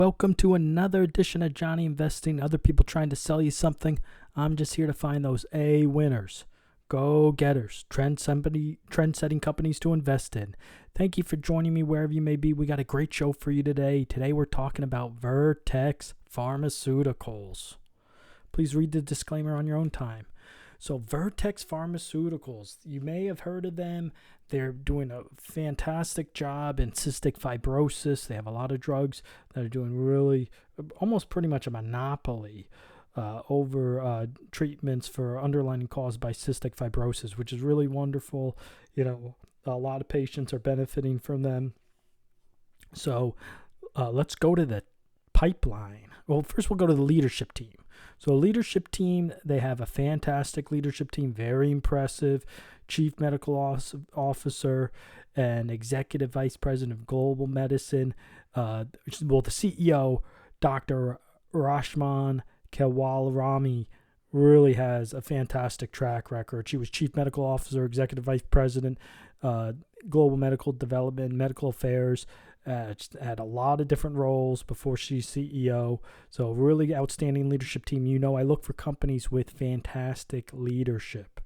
Welcome to another edition of Johnny Investing. Other people trying to sell you something. I'm just here to find those A winners, go-getters, trend-setting companies to invest in. Thank you for joining me wherever you may be. We got a great show for you today. Today we're talking about Vertex Pharmaceuticals. Please read the disclaimer on your own time. So Vertex Pharmaceuticals, you may have heard of them. They're doing a fantastic job in cystic fibrosis. They have a lot of drugs that are doing really, almost pretty much a monopoly over treatments for underlying caused by cystic fibrosis, which is really wonderful. You know, a lot of patients are benefiting from them. So let's go to the pipeline. Well, first we'll go to the leadership team. So leadership team, they have a fantastic leadership team, very impressive. Chief Medical Officer and Executive Vice President of Global Medicine, the CEO, Dr. Rashman Kewalramani, really has a fantastic track record. She was Chief Medical Officer, Executive Vice President, Global Medical Development, Medical Affairs. Had a lot of different roles before she's CEO. So really outstanding leadership team. You know, I look for companies with fantastic leadership.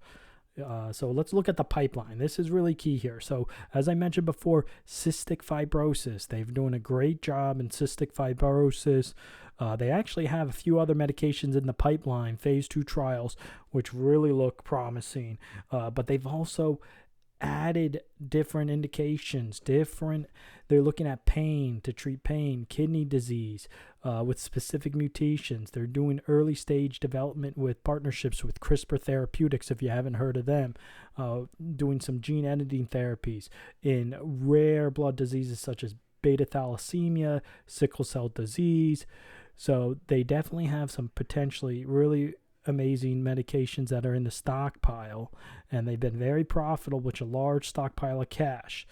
So let's look at the pipeline. This is really key here. So as I mentioned before, cystic fibrosis. They're doing a great job in cystic fibrosis. They actually have a few other medications in the pipeline, phase 2 trials, which really look promising. But they've also added different indications, they're looking at pain to treat pain, kidney disease with specific mutations. They're doing early stage development with partnerships with CRISPR Therapeutics, if you haven't heard of them, doing some gene editing therapies in rare blood diseases such as beta thalassemia, sickle cell disease. So they definitely have some potentially really amazing medications that are in the stockpile, and they've been very profitable with a large stockpile of cash.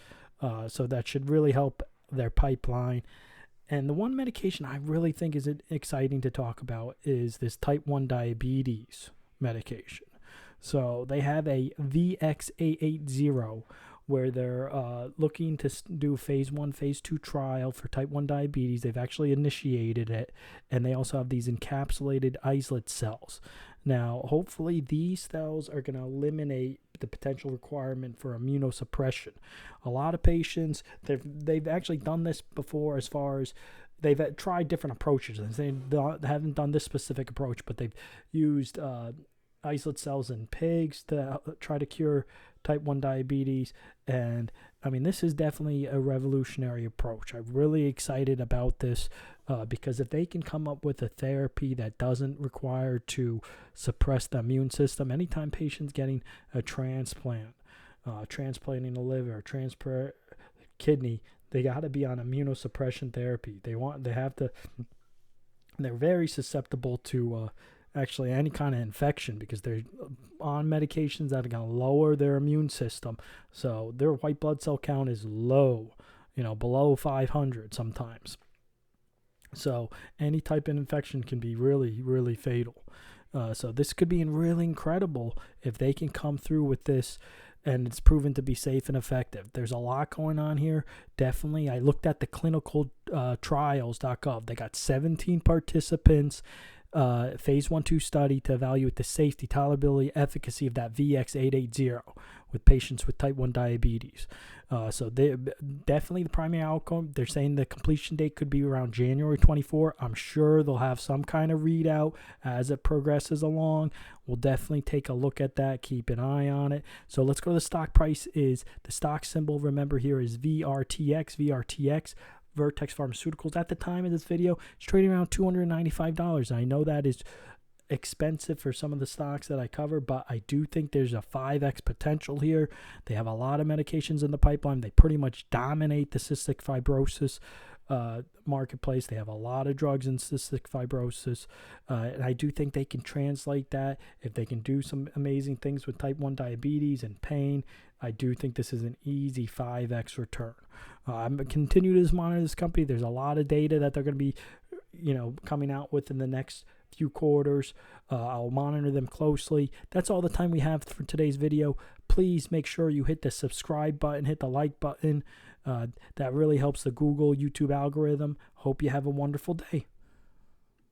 So that should really help their pipeline. And the one medication I really think is exciting to talk about is this type 1 diabetes medication. So they have a VX880 where they're looking to do phase 1, phase 2 trial for type 1 diabetes. They've actually initiated it, and they also have these encapsulated islet cells. Now, hopefully these cells are going to eliminate the potential requirement for immunosuppression. A lot of patients, they've actually done this before, as far as they've tried different approaches. They haven't done this specific approach, but they've used islet cells in pigs to try to cure type 1 diabetes. And I mean, this is definitely a revolutionary approach. I'm really excited about this because if they can come up with a therapy that doesn't require to suppress the immune system, anytime patients getting a transplant, transplanting a liver, kidney, they got to be on immunosuppression therapy. They're very susceptible to actually any kind of infection because they're on medications that are going to lower their immune system. So their white blood cell count is low, below 500 sometimes. So any type of infection can be really, really fatal. So this could be really incredible if they can come through with this, and it's proven to be safe and effective. There's a lot going on here. Definitely, I looked at the clinicaltrials.gov. They got 17 participants. Phase 1-2 study to evaluate the safety, tolerability, efficacy of that VX880 with patients with type 1 diabetes. So they definitely the primary outcome, they're saying the completion date could be around January 24. I'm sure they'll have some kind of readout as it progresses along. We'll definitely take a look at that, keep an eye on it. So let's go to the stock price. Is the stock symbol, remember here, is VRTX. Vertex Pharmaceuticals. At the time of this video, it's trading around $295. I know that is expensive for some of the stocks that I cover, but I do think there's a 5x potential here. They have a lot of medications in the pipeline. They pretty much dominate the cystic fibrosis marketplace. They have a lot of drugs in cystic fibrosis, and I do think they can translate that. If they can do some amazing things with type 1 diabetes and pain, I do think this is an easy 5x return. I'm going to continue to monitor this company. There's a lot of data that they're going to be, coming out with in the next few quarters. I'll monitor them closely. That's all the time we have for today's video. Please make sure you hit the subscribe button, hit the like button. That really helps the Google, YouTube algorithm. Hope you have a wonderful day.